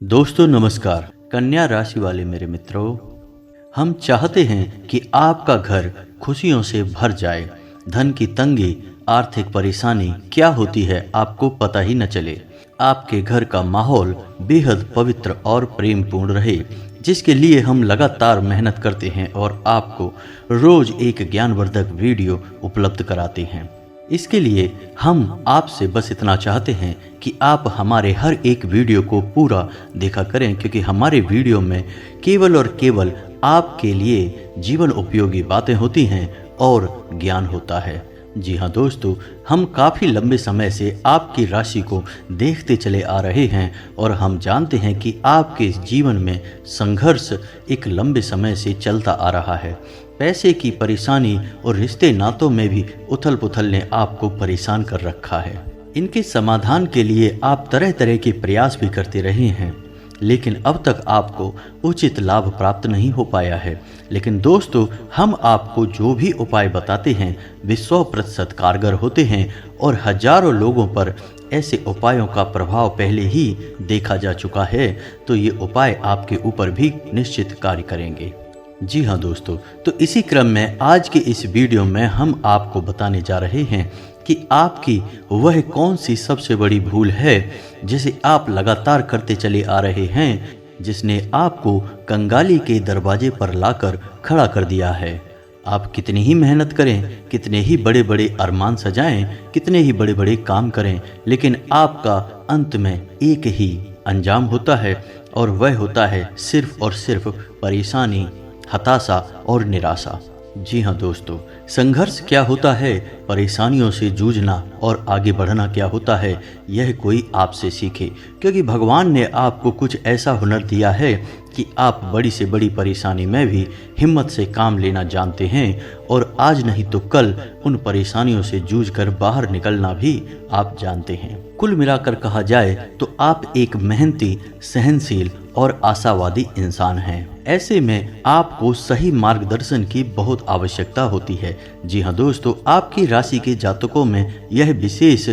दोस्तों नमस्कार। कन्या राशि वाले मेरे मित्रों, हम चाहते हैं कि आपका घर खुशियों से भर जाए। धन की तंगी, आर्थिक परेशानी क्या होती है आपको पता ही न चले। आपके घर का माहौल बेहद पवित्र और प्रेमपूर्ण रहे, जिसके लिए हम लगातार मेहनत करते हैं और आपको रोज एक ज्ञानवर्धक वीडियो उपलब्ध कराते हैं। इसके लिए हम आपसे बस इतना चाहते हैं कि आप हमारे हर एक वीडियो को पूरा देखा करें, क्योंकि हमारे वीडियो में केवल और केवल आपके लिए जीवन उपयोगी बातें होती हैं और ज्ञान होता है। जी हाँ दोस्तों, हम काफ़ी लंबे समय से आपकी राशि को देखते चले आ रहे हैं और हम जानते हैं कि आपके जीवन में संघर्ष एक लंबे समय से चलता आ रहा है। पैसे की परेशानी और रिश्ते नातों में भी उथल पुथल ने आपको परेशान कर रखा है। इनके समाधान के लिए आप तरह तरह के प्रयास भी करते रहे हैं, लेकिन अब तक आपको उचित लाभ प्राप्त नहीं हो पाया है। लेकिन दोस्तों, हम आपको जो भी उपाय बताते हैं वे 100% कारगर होते हैं और हजारों लोगों पर ऐसे उपायों का प्रभाव पहले ही देखा जा चुका है, तो ये उपाय आपके ऊपर भी निश्चित कार्य करेंगे। जी हाँ दोस्तों, तो इसी क्रम में आज के इस वीडियो में हम आपको बताने जा रहे हैं कि आपकी वह कौन सी सबसे बड़ी भूल है जिसे आप लगातार करते चले आ रहे हैं, जिसने आपको कंगाली के दरवाजे पर लाकर खड़ा कर दिया है। आप कितनी ही मेहनत करें, कितने ही बड़े बड़े अरमान सजाएं, कितने ही बड़े बड़े काम करें, लेकिन आपका अंत में एक ही अंजाम होता है और वह होता है सिर्फ और सिर्फ परेशानी, हताशा और निराशा। जी हाँ दोस्तों, संघर्ष क्या होता है, परेशानियों से जूझना और आगे बढ़ना क्या होता है, यह कोई आपसे सीखे, क्योंकि भगवान ने आपको कुछ ऐसा हुनर दिया है कि आप बड़ी से बड़ी परेशानी में भी हिम्मत से काम लेना जानते हैं और आज नहीं तो कल उन परेशानियों से जूझकर बाहर निकलना भी आप जानते हैं। कुल मिलाकर कहा जाए तो आप एक मेहनती, सहनशील और आशावादी इंसान हैं। ऐसे में आपको सही मार्गदर्शन की बहुत आवश्यकता होती है। जी हाँ दोस्तों, आपकी राशि के जातकों में यह विशेष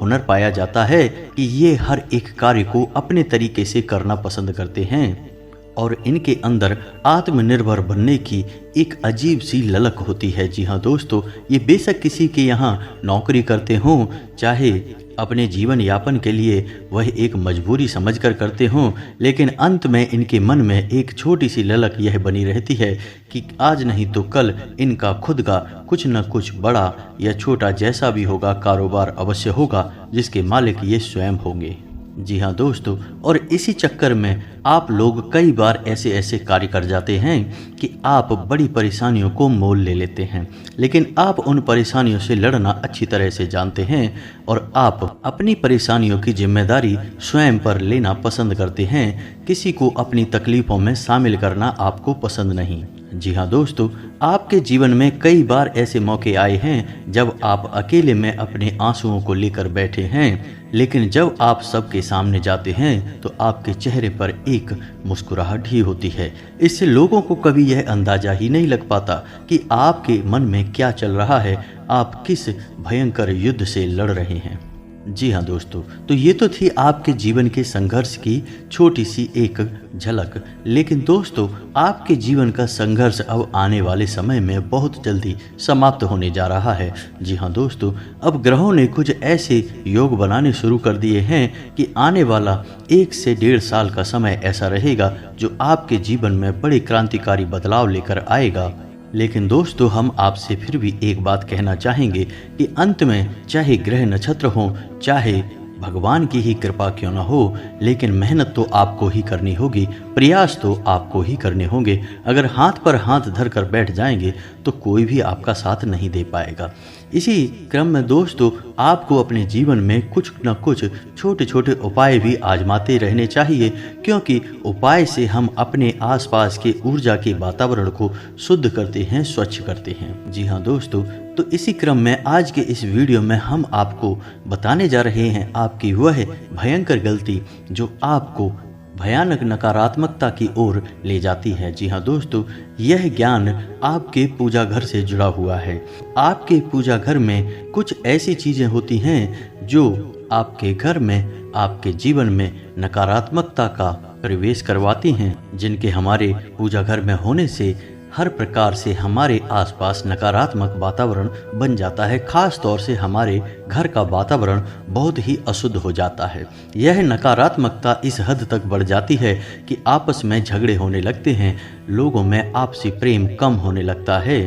हुनर पाया जाता है कि ये हर एक कार्य को अपने तरीके से करना पसंद करते हैं और इनके अंदर आत्मनिर्भर बनने की एक अजीब सी ललक होती है। जी हाँ दोस्तों, ये बेशक किसी के यहाँ नौकरी करते हों, चाहे अपने जीवन यापन के लिए वह एक मजबूरी समझकर करते हों, लेकिन अंत में इनके मन में एक छोटी सी ललक यह बनी रहती है कि आज नहीं तो कल इनका खुद का कुछ न कुछ बड़ा या छोटा जैसा भी होगा कारोबार अवश्य होगा, जिसके मालिक ये स्वयं होंगे। जी हाँ दोस्तों, और इसी चक्कर में आप लोग कई बार ऐसे ऐसे कार्य कर जाते हैं कि आप बड़ी परेशानियों को मोल ले लेते हैं, लेकिन आप उन परेशानियों से लड़ना अच्छी तरह से जानते हैं और आप अपनी परेशानियों की जिम्मेदारी स्वयं पर लेना पसंद करते हैं। किसी को अपनी तकलीफ़ों में शामिल करना आपको पसंद नहीं। जी हाँ दोस्तों, आपके जीवन में कई बार ऐसे मौके आए हैं जब आप अकेले में अपने आंसुओं को लेकर बैठे हैं, लेकिन जब आप सबके सामने जाते हैं तो आपके चेहरे पर एक मुस्कुराहट ही होती है। इससे लोगों को कभी यह अंदाजा ही नहीं लग पाता कि आपके मन में क्या चल रहा है, आप किस भयंकर युद्ध से लड़ रहे हैं। जी हाँ दोस्तों, तो ये तो थी आपके जीवन के संघर्ष की छोटी सी एक झलक, लेकिन दोस्तों आपके जीवन का संघर्ष अब आने वाले समय में बहुत जल्दी समाप्त होने जा रहा है। जी हाँ दोस्तों, अब ग्रहों ने कुछ ऐसे योग बनाने शुरू कर दिए हैं कि आने वाला 1 से 1.5 साल का समय ऐसा रहेगा जो आपके जीवन में बड़े क्रांतिकारी बदलाव लेकर आएगा। लेकिन दोस्तों, हम आपसे फिर भी एक बात कहना चाहेंगे कि अंत में चाहे ग्रह नक्षत्र हों, चाहे भगवान की ही कृपा क्यों ना हो, लेकिन मेहनत तो आपको ही करनी होगी, प्रयास तो आपको ही करने होंगे। अगर हाथ पर हाथ धर कर बैठ जाएंगे तो कोई भी आपका साथ नहीं दे पाएगा। इसी क्रम में दोस्तों, आपको अपने जीवन में कुछ न कुछ छोटे छोटे उपाय भी आजमाते रहने चाहिए, क्योंकि उपाय से हम अपने आसपास के ऊर्जा के वातावरण को शुद्ध करते हैं, स्वच्छ करते हैं। जी हाँ दोस्तों, तो इसी क्रम में आज के इस वीडियो में हम आपको बताने जा रहे हैं आपकी वह भयंकर गलती जो आपको भयानक नकारात्मकता की ओर ले जाती है। जी हाँ दोस्तों, यह ज्ञान आपके पूजा घर से जुड़ा हुआ है। आपके पूजा घर में कुछ ऐसी चीज़ें होती हैं जो आपके घर में आपके जीवन में नकारात्मकता का प्रवेश करवाती हैं, जिनके हमारे पूजा घर में होने से हर प्रकार से हमारे आसपास नकारात्मक वातावरण बन जाता है। खास तौर से हमारे घर का वातावरण बहुत ही अशुद्ध हो जाता है। यह नकारात्मकता इस हद तक बढ़ जाती है कि आपस में झगड़े होने लगते हैं, लोगों में आपसी प्रेम कम होने लगता है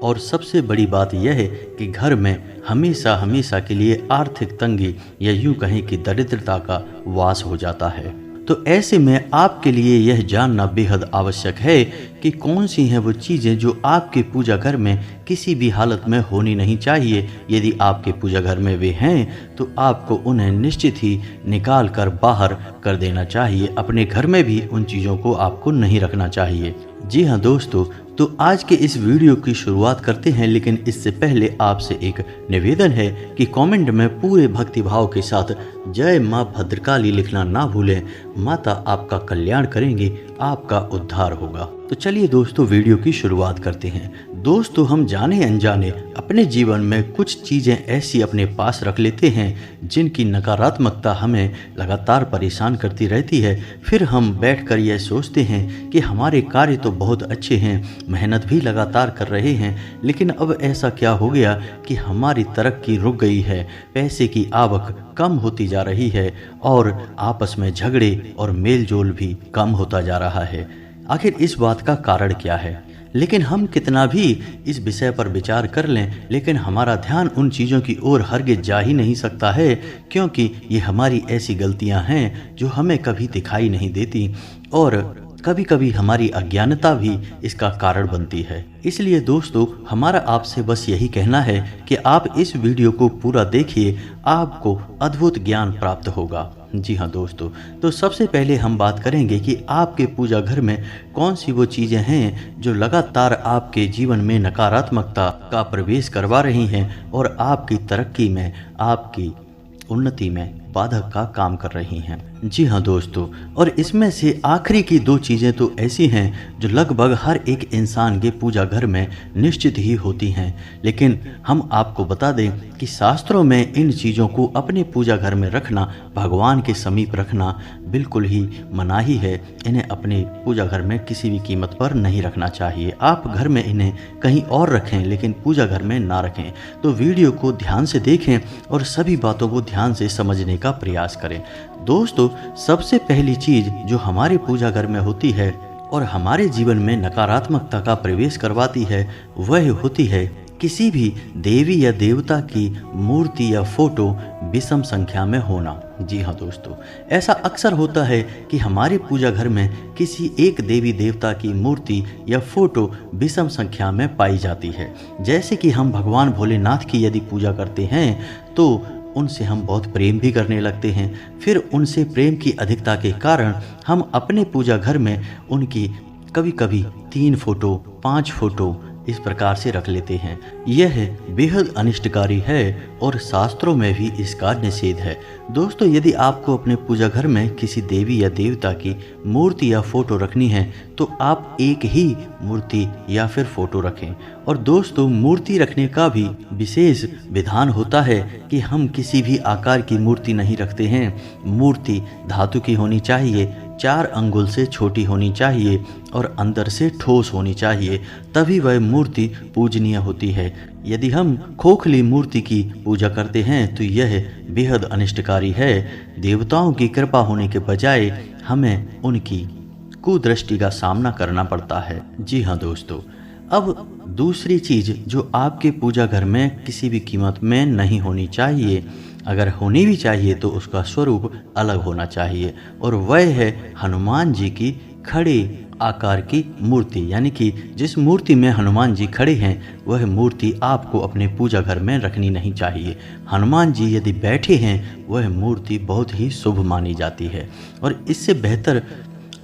और सबसे बड़ी बात यह है कि घर में हमेशा हमेशा के लिए आर्थिक तंगी या यूं कहें कि दरिद्रता का वास हो जाता है। तो ऐसे में आपके लिए यह जानना बेहद आवश्यक है कि कौन सी हैं वो चीज़ें जो आपके पूजा घर में किसी भी हालत में होनी नहीं चाहिए। यदि आपके पूजा घर में वे हैं तो आपको उन्हें निश्चित ही निकाल कर बाहर कर देना चाहिए। अपने घर में भी उन चीज़ों को आपको नहीं रखना चाहिए। जी हाँ दोस्तों, तो आज के इस वीडियो की शुरुआत करते हैं, लेकिन इससे पहले आपसे एक निवेदन है कि कमेंट में पूरे भक्तिभाव के साथ जय माँ भद्रकाली लिखना ना भूलें। माता आपका कल्याण करेंगी, आपका उद्धार होगा। तो चलिए दोस्तों वीडियो की शुरुआत करते हैं। दोस्तों, हम जाने अनजाने अपने जीवन में कुछ चीज़ें ऐसी अपने पास रख लेते हैं जिनकी नकारात्मकता हमें लगातार परेशान करती रहती है। फिर हम बैठकर यह सोचते हैं कि हमारे कार्य तो बहुत अच्छे हैं, मेहनत भी लगातार कर रहे हैं, लेकिन अब ऐसा क्या हो गया कि हमारी तरक्की रुक गई है, पैसे की आवक कम होती जा रही है और आपस में झगड़े और मेलजोल भी कम होता जा रहा है। आखिर इस बात का कारण क्या है? लेकिन हम कितना भी इस विषय पर विचार कर लें, लेकिन हमारा ध्यान उन चीज़ों की ओर हरगिज जा ही नहीं सकता है, क्योंकि ये हमारी ऐसी गलतियां हैं जो हमें कभी दिखाई नहीं देती और कभी कभी हमारी अज्ञानता भी इसका कारण बनती है। इसलिए दोस्तों, हमारा आपसे बस यही कहना है कि आप इस वीडियो को पूरा देखिए, आपको अद्भुत ज्ञान प्राप्त होगा। जी हाँ दोस्तों, तो सबसे पहले हम बात करेंगे कि आपके पूजा घर में कौन सी वो चीज़ें हैं जो लगातार आपके जीवन में नकारात्मकता का प्रवेश करवा रही हैं और आपकी तरक्की में, आपकी उन्नति में बाधक का काम कर रही हैं। जी हाँ दोस्तों, और इसमें से आखिरी की दो चीज़ें तो ऐसी हैं जो लगभग हर एक इंसान के पूजा घर में निश्चित ही होती हैं, लेकिन हम आपको बता दें कि शास्त्रों में इन चीज़ों को अपने पूजा घर में रखना, भगवान के समीप रखना बिल्कुल ही मनाही है। इन्हें अपने पूजा घर में किसी भी कीमत पर नहीं रखना चाहिए। आप घर में इन्हें कहीं और रखें, लेकिन पूजा घर में ना रखें। तो वीडियो को ध्यान से देखें और सभी बातों को ध्यान से समझने का प्रयास करें। दोस्तों, सबसे पहली चीज़ जो हमारे पूजा घर में होती है और हमारे जीवन में नकारात्मकता का प्रवेश करवाती है, वह होती है किसी भी देवी या देवता की मूर्ति या फोटो विषम संख्या में होना। जी हाँ दोस्तों, ऐसा अक्सर होता है कि हमारे पूजा घर में किसी एक देवी देवता की मूर्ति या फोटो विषम संख्या में पाई जाती है। जैसे कि हम भगवान भोलेनाथ की यदि पूजा करते हैं तो उनसे हम बहुत प्रेम भी करने लगते हैं। फिर उनसे प्रेम की अधिकता के कारण हम अपने पूजा घर में उनकी कभी कभी 3 फोटो, 5 फोटो इस प्रकार से रख लेते हैं। यह बेहद अनिष्टकारी है और शास्त्रों में भी इसका निषेध है। दोस्तों, यदि आपको अपने पूजा घर में किसी देवी या देवता की मूर्ति या फोटो रखनी है तो आप एक ही मूर्ति या फिर फोटो रखें। और दोस्तों, मूर्ति रखने का भी विशेष विधान होता है कि हम किसी भी आकार की मूर्ति नहीं रखते हैं। मूर्ति धातु की होनी चाहिए, 4 अंगुल से छोटी होनी चाहिए और अंदर से ठोस होनी चाहिए, तभी वह मूर्ति पूजनीय होती है। यदि हम खोखली मूर्ति की पूजा करते हैं तो यह बेहद अनिष्टकारी है। देवताओं की कृपा होने के बजाय हमें उनकी कुदृष्टि का सामना करना पड़ता है। जी हाँ दोस्तों, अब दूसरी चीज़ जो आपके पूजा घर में किसी भी कीमत में नहीं होनी चाहिए, अगर होनी भी चाहिए तो उसका स्वरूप अलग होना चाहिए, और वह है हनुमान जी की खड़े आकार की मूर्ति। यानी कि जिस मूर्ति में हनुमान जी खड़े हैं वह मूर्ति आपको अपने पूजा घर में रखनी नहीं चाहिए। हनुमान जी यदि बैठे हैं वह मूर्ति बहुत ही शुभ मानी जाती है। और इससे बेहतर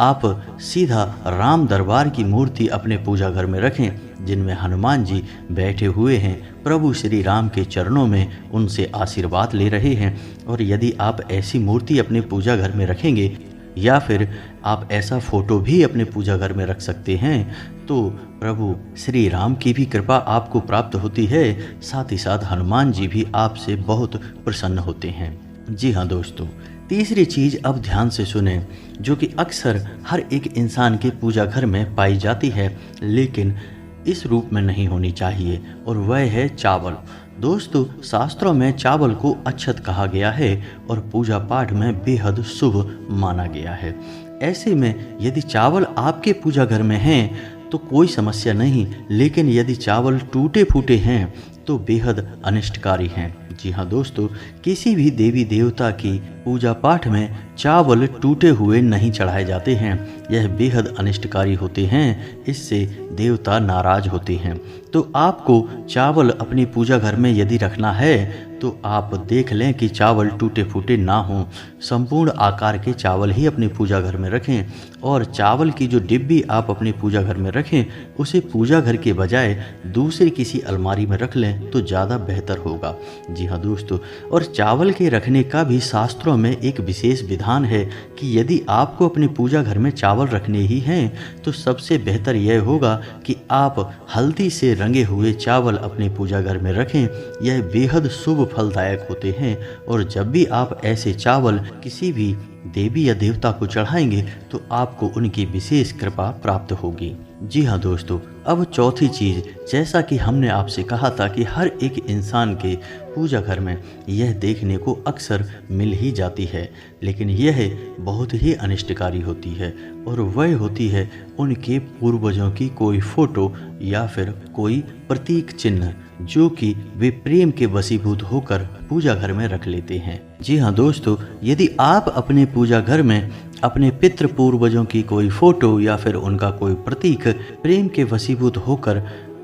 आप सीधा राम दरबार की मूर्ति अपने पूजा घर में रखें जिनमें हनुमान जी बैठे हुए हैं, प्रभु श्री राम के चरणों में उनसे आशीर्वाद ले रहे हैं। और यदि आप ऐसी मूर्ति अपने पूजा घर में रखेंगे या फिर आप ऐसा फोटो भी अपने पूजा घर में रख सकते हैं तो प्रभु श्री राम की भी कृपा आपको प्राप्त होती है, साथ ही साथ हनुमान जी भी आपसे बहुत प्रसन्न होते हैं। जी हाँ दोस्तों, तीसरी चीज अब ध्यान से सुने, जो कि अक्सर हर एक इंसान के पूजा घर में पाई जाती है लेकिन इस रूप में नहीं होनी चाहिए, और वह है चावल। दोस्तों, शास्त्रों में चावल को अक्षत कहा गया है और पूजा पाठ में बेहद शुभ माना गया है। ऐसे में यदि चावल आपके पूजा घर में हैं तो कोई समस्या नहीं, लेकिन यदि चावल टूटे फूटे हैं तो बेहद अनिष्टकारी हैं। जी हाँ दोस्तों, किसी भी देवी देवता की पूजा पाठ में चावल टूटे हुए नहीं चढ़ाए जाते हैं। यह बेहद अनिष्टकारी होते हैं, इससे देवता नाराज होते हैं। तो आपको चावल अपनी पूजा घर में यदि रखना है तो आप देख लें कि चावल टूटे फूटे ना हों। संपूर्ण आकार के चावल ही अपनी पूजा घर में रखें, और चावल की जो डिब्बी आप अपनी पूजा घर में रखें उसे पूजा घर के बजाय दूसरी किसी अलमारी में रख लें तो ज़्यादा बेहतर होगा। जी हाँ दोस्तों, और चावल के रखने का भी शास्त्रों में एक विशेष विधान है कि यदि आपको अपनी पूजा घर में चावल रखने ही हैं तो सबसे बेहतर यह होगा कि आप हल्दी से रंगे हुए चावल अपनी पूजा घर में रखें। यह बेहद शुभ फलदायक होते हैं, और जब भी आप ऐसे चावल किसी भी देवी या देवता को चढ़ाएंगे तो आपको उनकी विशेष कृपा प्राप्त होगी। जी हाँ दोस्तों, अब चौथी चीज़, जैसा कि हमने आपसे कहा था कि हर एक इंसान के पूजा घर में यह देखने को अक्सर मिल ही जाती है, लेकिन यह बहुत ही अनिष्टकारी होती है, और वह होती है उनके पूर्वजों की कोई फोटो या फिर कोई प्रतीक चिन्ह जो कि वे प्रेम के वशीभूत होकर पूजा घर में रख लेते हैं। जी हाँ दोस्तों, यदि आप अपने पूजा घर में अपने पितृ पूर्वजों की कोई फोटो या फिर उनका कोई प्रतीक प्रेम के वशीभूत होकर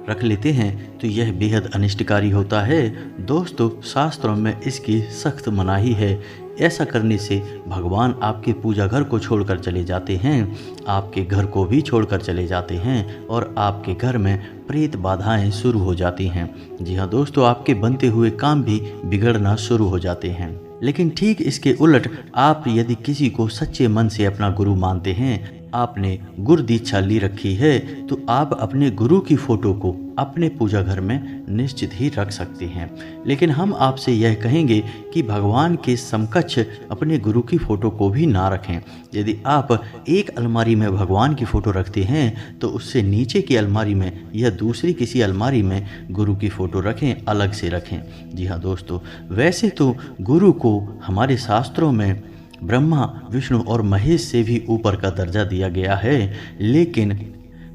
रख लेते हैं तो यह बेहद अनिष्टकारी होता है। दोस्तों, शास्त्रों में इसकी सख्त मनाही है। ऐसा करने से भगवान आपके पूजा घर को छोड़कर चले जाते हैं, आपके घर को भी छोड़कर चले जाते हैं, और आपके घर में प्रेत बाधाएं शुरू हो जाती हैं। जी हाँ दोस्तों, आपके बनते हुए काम भी बिगड़ना शुरू हो जाते हैं। लेकिन ठीक इसके उलट, आप यदि किसी को सच्चे मन से अपना गुरु मानते हैं, आपने गुरु दीक्षा ली रखी है, तो आप अपने गुरु की फोटो को अपने पूजा घर में निश्चित ही रख सकते हैं। लेकिन हम आपसे यह कहेंगे कि भगवान के समकक्ष अपने गुरु की फोटो को भी ना रखें। यदि आप एक अलमारी में भगवान की फोटो रखते हैं तो उससे नीचे की अलमारी में या दूसरी किसी अलमारी में गुरु की फोटो रखें, अलग से रखें। जी हाँ दोस्तों, वैसे तो गुरु को हमारे शास्त्रों में ब्रह्मा, विष्णु और महेश से भी ऊपर का दर्जा दिया गया है, लेकिन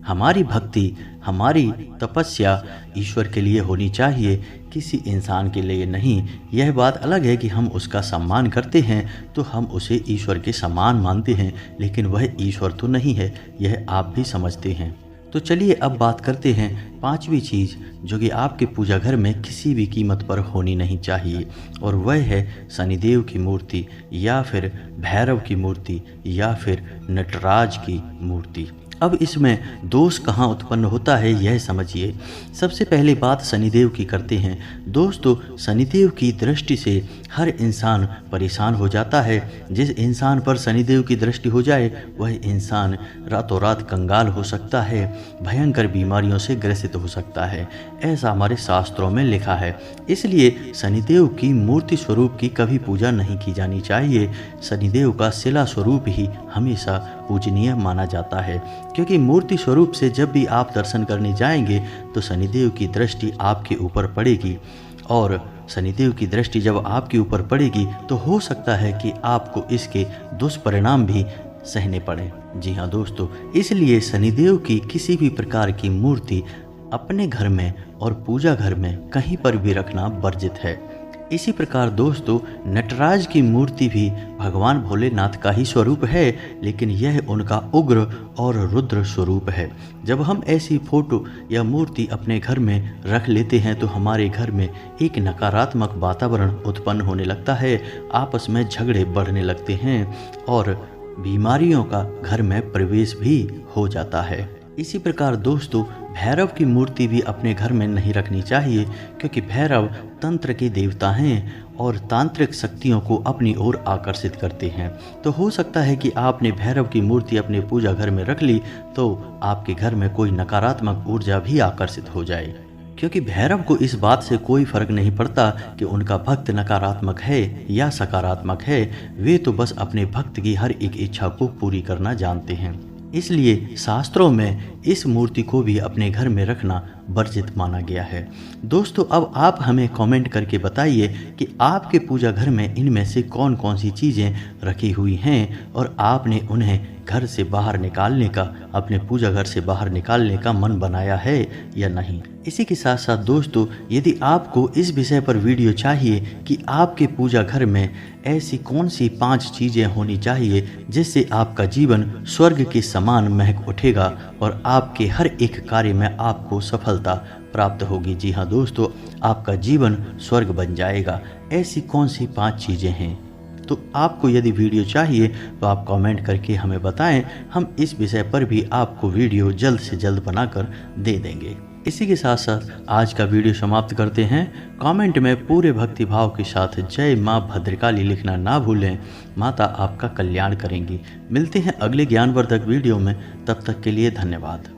हमारी भक्ति, हमारी तपस्या ईश्वर के लिए होनी चाहिए, किसी इंसान के लिए नहीं। यह बात अलग है कि हम उसका सम्मान करते हैं तो हम उसे ईश्वर के समान मानते हैं, लेकिन वह ईश्वर तो नहीं है, यह आप भी समझते हैं। तो चलिए अब बात करते हैं पांचवी चीज़ जो कि आपके पूजा घर में किसी भी कीमत पर होनी नहीं चाहिए, और वह है शनिदेव की मूर्ति या फिर भैरव की मूर्ति या फिर नटराज की मूर्ति। अब इसमें दोष कहाँ उत्पन्न होता है यह समझिए। सबसे पहले बात शनिदेव की करते हैं। दोस्तों, शनिदेव की दृष्टि से हर इंसान परेशान हो जाता है। जिस इंसान पर शनिदेव की दृष्टि हो जाए वह इंसान रातों रात कंगाल हो सकता है, भयंकर बीमारियों से ग्रसित हो सकता है, ऐसा हमारे शास्त्रों में लिखा है। इसलिए शनिदेव की मूर्ति स्वरूप की कभी पूजा नहीं की जानी चाहिए। शनिदेव का शिला स्वरूप ही हमेशा पूजनीय माना जाता है, क्योंकि मूर्ति स्वरूप से जब भी आप दर्शन करने जाएंगे तो शनिदेव की दृष्टि आपके ऊपर पड़ेगी, और शनिदेव की दृष्टि जब आपके ऊपर पड़ेगी तो हो सकता है कि आपको इसके दुष्परिणाम भी सहने पड़े। जी हाँ दोस्तों, इसलिए शनिदेव की किसी भी प्रकार की मूर्ति अपने घर में और पूजा घर में कहीं पर भी रखना वर्जित है। इसी प्रकार दोस्तों, नटराज की मूर्ति भी भगवान भोलेनाथ का ही स्वरूप है, लेकिन यह उनका उग्र और रुद्र स्वरूप है। जब हम ऐसी फोटो या मूर्ति अपने घर में रख लेते हैं तो हमारे घर में एक नकारात्मक वातावरण उत्पन्न होने लगता है, आपस में झगड़े बढ़ने लगते हैं और बीमारियों का घर में प्रवेश भी हो जाता है। इसी प्रकार दोस्तों, भैरव की मूर्ति भी अपने घर में नहीं रखनी चाहिए, क्योंकि भैरव तंत्र के देवता हैं और तांत्रिक शक्तियों को अपनी ओर आकर्षित करते हैं। तो हो सकता है कि आपने भैरव की मूर्ति अपने पूजा घर में रख ली तो आपके घर में कोई नकारात्मक ऊर्जा भी आकर्षित हो जाए। क्योंकि भैरव को इस बात से कोई फर्क नहीं पड़ता कि उनका भक्त नकारात्मक है या सकारात्मक है, वे तो बस अपने भक्त की हर एक इच्छा को पूरी करना जानते हैं। इसलिए शास्त्रों में इस मूर्ति को भी अपने घर में रखना वर्जित माना गया है। दोस्तों, अब आप हमें कमेंट करके बताइए कि आपके पूजा घर में इनमें से कौन कौन सी चीज़ें रखी हुई हैं और आपने उन्हें घर से बाहर निकालने का, अपने पूजा घर से बाहर निकालने का मन बनाया है या नहीं। इसी के साथ साथ दोस्तों, यदि आपको इस विषय पर वीडियो चाहिए कि आपके पूजा घर में ऐसी कौन सी 5 चीज़ें होनी चाहिए जिससे आपका जीवन स्वर्ग के समान महक उठेगा और आपके हर एक कार्य में आपको सफलता प्राप्त होगी। जी हाँ दोस्तों, आपका जीवन स्वर्ग बन जाएगा। ऐसी कौन सी 5 चीज़ें हैं? तो आपको यदि वीडियो चाहिए तो आप कमेंट करके हमें बताएं, हम इस विषय पर भी आपको वीडियो जल्द से जल्द बनाकर दे देंगे। इसी के साथ साथ आज का वीडियो समाप्त करते हैं। कमेंट में पूरे भक्ति भाव के साथ जय माँ भद्रकाली लिखना ना भूलें। माता आपका कल्याण करेंगी। मिलते हैं अगले ज्ञानवर्धक वीडियो में, तब तक के लिए धन्यवाद।